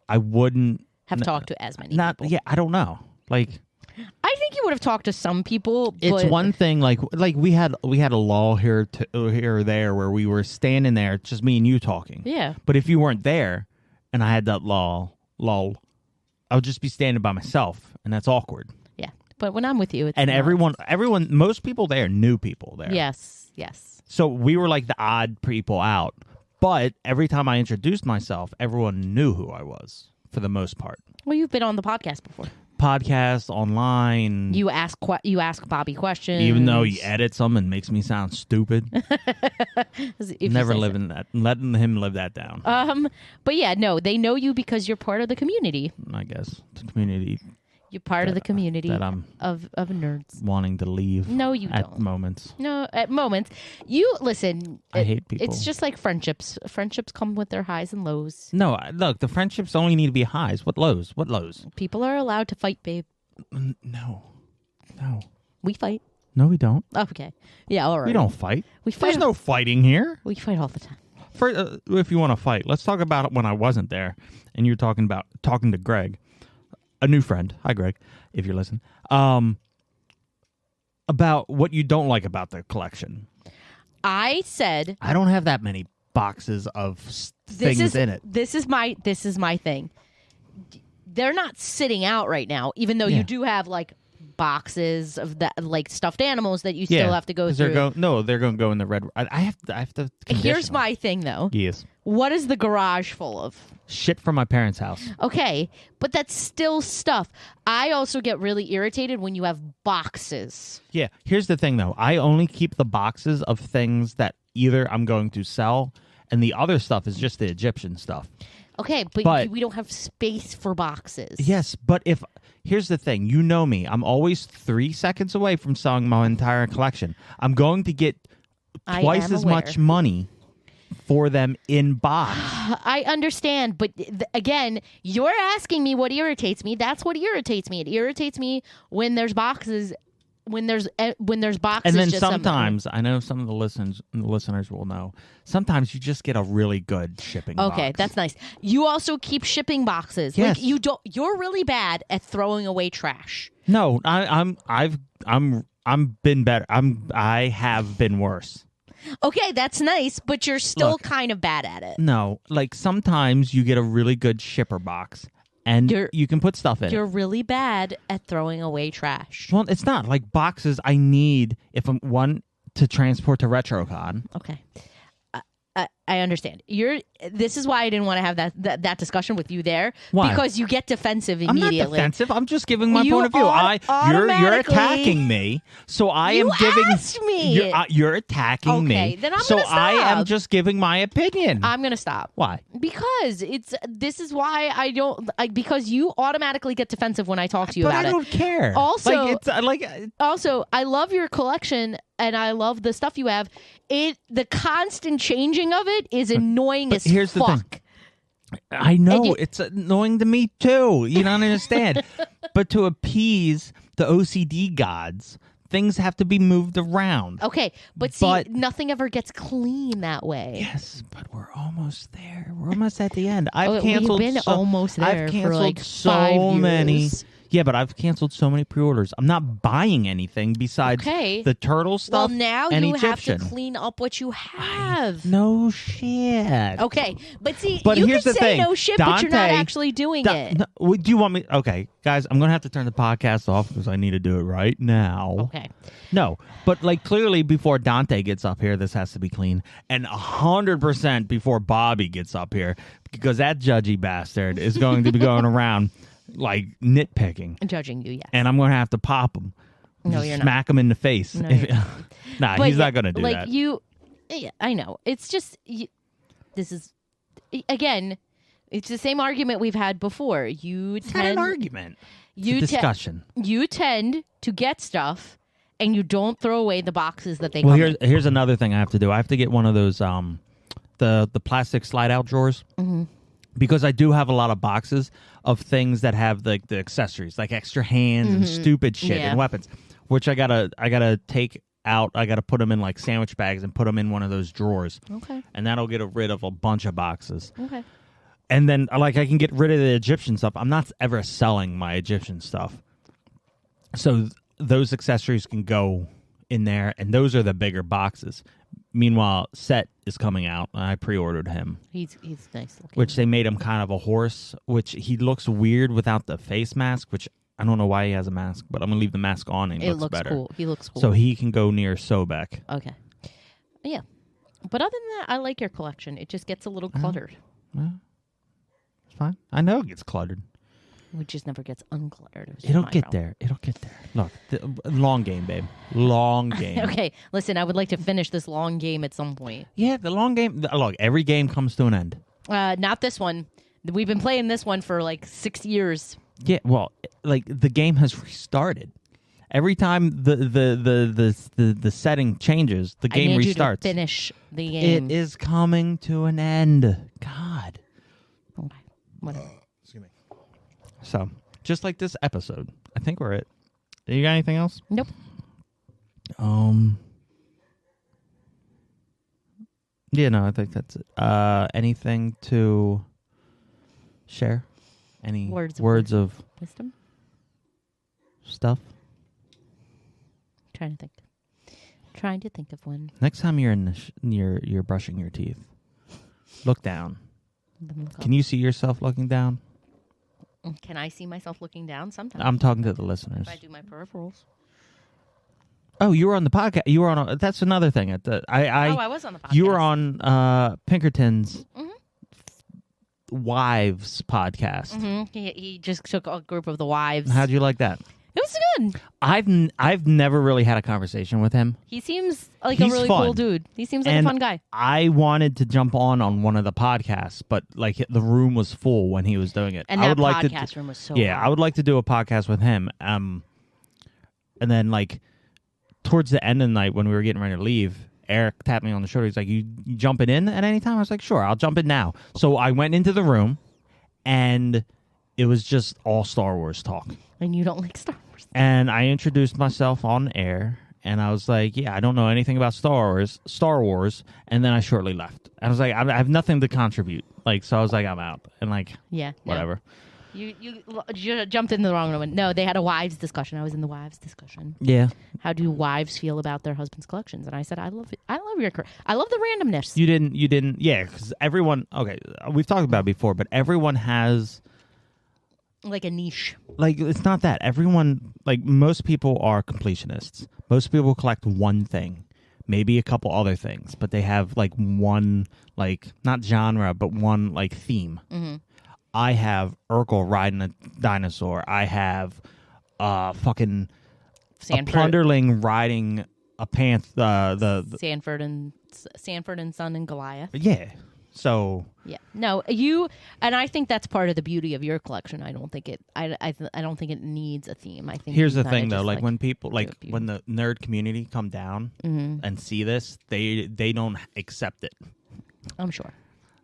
Speaker 3: I wouldn't
Speaker 1: have talked to as many people.
Speaker 3: Yeah, I don't know. Like,
Speaker 1: I think you would have talked to some people.
Speaker 3: it's
Speaker 1: but
Speaker 3: one thing. Like we had a lull here or there where we were standing there, just me and you talking.
Speaker 1: Yeah.
Speaker 3: But if you weren't there, and I had that lull, I would just be standing by myself, and that's awkward.
Speaker 1: Yeah. But when I'm with you, it's
Speaker 3: and
Speaker 1: not.
Speaker 3: everyone, most people there knew people there.
Speaker 1: Yes.
Speaker 3: So we were like the odd people out. But every time I introduced myself, everyone knew who I was for the most part.
Speaker 1: Well, you've been on the podcast before.
Speaker 3: Podcast, online.
Speaker 1: You ask Bobby questions.
Speaker 3: Even though he edits them and makes me sound stupid. Never letting him live that down.
Speaker 1: But yeah, no, they know you because you're part of the community.
Speaker 3: I guess the community.
Speaker 1: You're part of the community
Speaker 3: that I'm
Speaker 1: of nerds.
Speaker 3: Wanting to leave.
Speaker 1: No, you
Speaker 3: at
Speaker 1: don't.
Speaker 3: Moments.
Speaker 1: No, at moments. You listen.
Speaker 3: I hate people.
Speaker 1: It's just like friendships. Friendships come with their highs and lows.
Speaker 3: No, look, the friendships only need to be highs. What lows? What lows?
Speaker 1: People are allowed to fight, babe.
Speaker 3: No.
Speaker 1: We fight.
Speaker 3: No, we don't.
Speaker 1: Okay. Yeah, all right.
Speaker 3: We don't fight.
Speaker 1: We fight.
Speaker 3: There's no fighting here.
Speaker 1: We fight all the time.
Speaker 3: If you want to fight, let's talk about it when I wasn't there, and you're talking to Greg, a new friend. Hi, Greg, if you're listening. About what you don't like about the collection.
Speaker 1: I said
Speaker 3: I don't have that many boxes of things in it.
Speaker 1: This is my thing. They're not sitting out right now, even though you do have like boxes of that, like stuffed animals that you still have to go through.
Speaker 3: They're going to go in the red. I have to.
Speaker 1: Here's my thing, though.
Speaker 3: Yes.
Speaker 1: What is the garage full of?
Speaker 3: Shit from my parents' house.
Speaker 1: Okay, but that's still stuff. I also get really irritated when you have boxes.
Speaker 3: Yeah. Here's the thing, though. I only keep the boxes of things that either I'm going to sell, and the other stuff is just the Egyptian stuff.
Speaker 1: Okay, but we don't have space for boxes.
Speaker 3: Yes, but here's the thing. You know me. I'm always 3 seconds away from selling my entire collection. I'm going to get twice as much money for them in box.
Speaker 1: I understand, but again, you're asking me what irritates me. That's what irritates me. It irritates me when there's boxes. When there's boxes,
Speaker 3: and then
Speaker 1: just
Speaker 3: sometimes I know some of the listeners will know. Sometimes you just get a really good shipping.
Speaker 1: Okay,
Speaker 3: box.
Speaker 1: that's nice. You also keep shipping boxes.
Speaker 3: Yes.
Speaker 1: Like you don't. You're really bad at throwing away trash.
Speaker 3: No, I've been better. I have been worse.
Speaker 1: Okay, that's nice, but you're still kind of bad at it.
Speaker 3: No, like sometimes you get a really good shipper box. And you can put stuff in.
Speaker 1: You're really bad at throwing away trash.
Speaker 3: Well, it's not like boxes I need if I'm one to transport to RetroCon.
Speaker 1: Okay. I understand. This is why I didn't want to have that discussion with you there.
Speaker 3: Why?
Speaker 1: Because you get defensive immediately.
Speaker 3: I'm not defensive. I'm just giving my point of view. You're attacking me, so I am giving.
Speaker 1: You asked me.
Speaker 3: You're attacking me.
Speaker 1: Okay, then I'm
Speaker 3: so
Speaker 1: gonna stop.
Speaker 3: I am just giving my opinion.
Speaker 1: I'm gonna stop.
Speaker 3: Why?
Speaker 1: Because this is why I don't. Because you automatically get defensive when I talk to you about it.
Speaker 3: But I don't care.
Speaker 1: Also,
Speaker 3: also,
Speaker 1: I love your collection and I love the stuff you have. The constant changing of it is annoying as
Speaker 3: here's
Speaker 1: fuck.
Speaker 3: The thing. I know it's annoying to me too. You don't understand. But to appease the OCD gods, things have to be moved around.
Speaker 1: Okay, but see, nothing ever gets clean that way.
Speaker 3: Yes, but we're almost there. We're almost at the end. I've canceled.
Speaker 1: We've been almost there.
Speaker 3: I've canceled
Speaker 1: for like
Speaker 3: so
Speaker 1: 5 years.
Speaker 3: many. Yeah, but I've canceled so many pre-orders. I'm not buying anything besides the turtle stuff.
Speaker 1: Well, now
Speaker 3: and
Speaker 1: you
Speaker 3: Egyptian.
Speaker 1: have to clean up what you have.
Speaker 3: No shit.
Speaker 1: Okay, but see,
Speaker 3: but
Speaker 1: you
Speaker 3: here's
Speaker 1: can
Speaker 3: the
Speaker 1: say
Speaker 3: thing.
Speaker 1: no shit, but you're not actually doing it.
Speaker 3: No, do you want me? Okay, guys, I'm going to have to turn the podcast off because I need to do it right now.
Speaker 1: Okay.
Speaker 3: No, but like clearly before Dante gets up here, this has to be clean. And 100% before Bobby gets up here because that judgy bastard is going to be going around like nitpicking.
Speaker 1: Judging you, yes.
Speaker 3: And I'm going to have to pop him.
Speaker 1: No, you're not.
Speaker 3: Smack him in the face.
Speaker 1: No,
Speaker 3: nah, he's not going to do
Speaker 1: like
Speaker 3: that.
Speaker 1: Yeah, I know. It's just, this is, again, it's the same argument we've had before.
Speaker 3: It's not an argument. It's a discussion.
Speaker 1: You tend to get stuff and you don't throw away the boxes that they come in.
Speaker 3: Here's another thing I have to do. I have to get one of those the plastic slide out drawers.
Speaker 1: Mm-hmm.
Speaker 3: Because I do have a lot of boxes of things that have like the accessories, like extra hands and stupid shit and weapons, which I gotta take out. I gotta put them in like sandwich bags and put them in one of those drawers.
Speaker 1: Okay.
Speaker 3: And that'll get rid of a bunch of boxes.
Speaker 1: Okay.
Speaker 3: And then like I can get rid of the Egyptian stuff. I'm not ever selling my Egyptian stuff, so those accessories can go in there, and those are the bigger boxes. Meanwhile, Set is coming out, and I pre-ordered him.
Speaker 1: He's nice looking.
Speaker 3: Which they made him kind of a horse, which he looks weird without the face mask, which I don't know why he has a mask, but I'm going to leave the mask on and it looks better.
Speaker 1: Cool. He looks cool.
Speaker 3: So he can go near Sobek.
Speaker 1: Okay. Yeah. But other than that, I like your collection. It just gets a little cluttered.
Speaker 3: It's fine. I know it gets cluttered.
Speaker 1: It just never gets uncluttered.
Speaker 3: It'll get there. It'll get there. Look, long game, babe. Long game.
Speaker 1: Okay, listen, I would like to finish this long game at some point.
Speaker 3: Yeah, the long game. Look, every game comes to an end.
Speaker 1: Not this one. We've been playing this one for like 6 years.
Speaker 3: Yeah, well, like the game has restarted. Every time the setting changes, the game
Speaker 1: I need
Speaker 3: restarts.
Speaker 1: You to finish the game.
Speaker 3: It is coming to an end. God.
Speaker 1: Okay, whatever.
Speaker 3: So, just like this episode, I think we're it. You got anything else?
Speaker 1: Nope.
Speaker 3: Yeah, no, I think that's it. Anything to share? Any words of
Speaker 1: wisdom?
Speaker 3: Stuff?
Speaker 1: Trying to think of one.
Speaker 3: Next time you're in you're brushing your teeth, look down. Can you see yourself looking down?
Speaker 1: Can I see myself looking down sometimes?
Speaker 3: I'm talking to the listeners.
Speaker 1: If I do my peripherals.
Speaker 3: Oh, you were on the podcast. You were on. That's another thing.
Speaker 1: I was on the podcast.
Speaker 3: You were on Pinkerton's wives podcast.
Speaker 1: Mm-hmm. He just took a group of the wives.
Speaker 3: How'd you like that?
Speaker 1: It was good.
Speaker 3: I've never really had a conversation with him.
Speaker 1: He seems like a really cool dude. He seems like a fun guy.
Speaker 3: I wanted to jump on one of the podcasts, but like the room was full when he was doing it.
Speaker 1: And
Speaker 3: I
Speaker 1: that
Speaker 3: would like
Speaker 1: podcast room was so
Speaker 3: yeah,
Speaker 1: hot.
Speaker 3: I would like to do a podcast with him. And then like towards the end of the night when we were getting ready to leave, Eric tapped me on the shoulder. He's like, "You jumping in at any time?" I was like, "Sure, I'll jump in now." So I went into the room, and it was just all Star Wars talk.
Speaker 1: And you don't like Star Wars.
Speaker 3: And I introduced myself on air, and I was like, "Yeah, I don't know anything about Star Wars." And then I shortly left. I was like, "I have nothing to contribute." Like, so I was like, "I'm out." And like, whatever.
Speaker 1: No. You jumped in the wrong one. No, they had a wives discussion. I was in the wives discussion.
Speaker 3: Yeah.
Speaker 1: How do wives feel about their husbands' collections? And I said, I love it. I love I love the randomness.
Speaker 3: You didn't. Yeah, because everyone. Okay, we've talked about it before, but everyone has
Speaker 1: like a niche.
Speaker 3: Like, it's not that. Everyone, like, most people are completionists. Most people collect one thing, maybe a couple other things, but they have, like, one, like, not genre, but one, like, theme.
Speaker 1: Mm-hmm.
Speaker 3: I have Urkel riding a dinosaur. I have fucking
Speaker 1: Sanford.
Speaker 3: a plunderling riding a
Speaker 1: Sanford and Son and Goliath.
Speaker 3: Yeah. So
Speaker 1: yeah, no, and I think that's part of the beauty of your collection. I don't think it. I don't think it needs a theme. I think
Speaker 3: here's the thing though, like when people when the nerd community come down and see this, they don't accept it.
Speaker 1: I'm sure.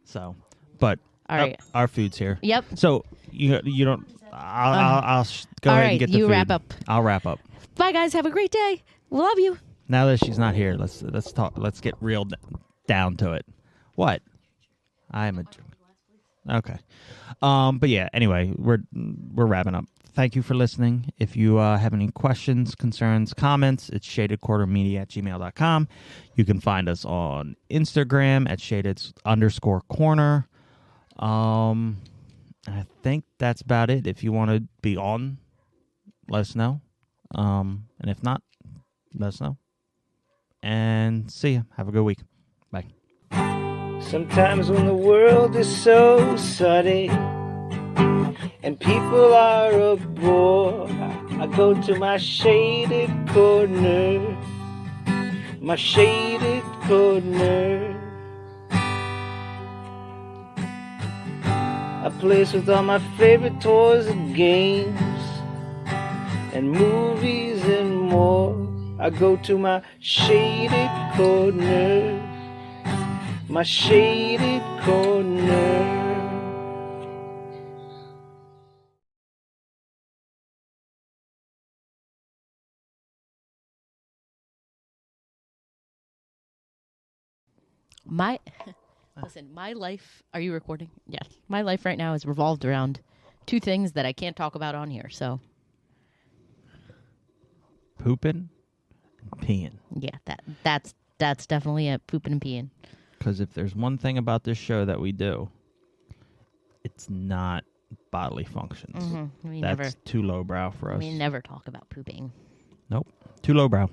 Speaker 3: So, but
Speaker 1: all right,
Speaker 3: our food's here.
Speaker 1: Yep.
Speaker 3: So you don't. I'll go ahead and get the food.
Speaker 1: You wrap up.
Speaker 3: I'll wrap up.
Speaker 1: Bye guys. Have a great day. Love you.
Speaker 3: Now that she's not here, let's talk. Let's get real down to it. What? I'm a okay. But yeah, anyway, we're wrapping up. Thank you for listening. If you have any questions, concerns, comments, it's shadedquartermedia@gmail.com. You can find us on Instagram at @shaded_corner. I think that's about it. If you want to be on, let us know. And if not, let us know. And see ya. Have a good week. Bye.
Speaker 2: Sometimes when the world is so sunny and people are a bore, I go to my shaded corner, my shaded corner. A place with all my favorite toys and games and movies and more. I go to my shaded corner, my shaded corner.
Speaker 1: Listen, my life. Are you recording? Yes. My life right now is revolved around two things that I can't talk about on here. So
Speaker 3: Pooping and peeing.
Speaker 1: yeah, that's definitely it. Pooping and peeing.
Speaker 3: Because if there's one thing about this show that we do, it's not bodily functions.
Speaker 1: We
Speaker 3: That's too lowbrow for us.
Speaker 1: We never talk about pooping.
Speaker 3: Nope. Too lowbrow.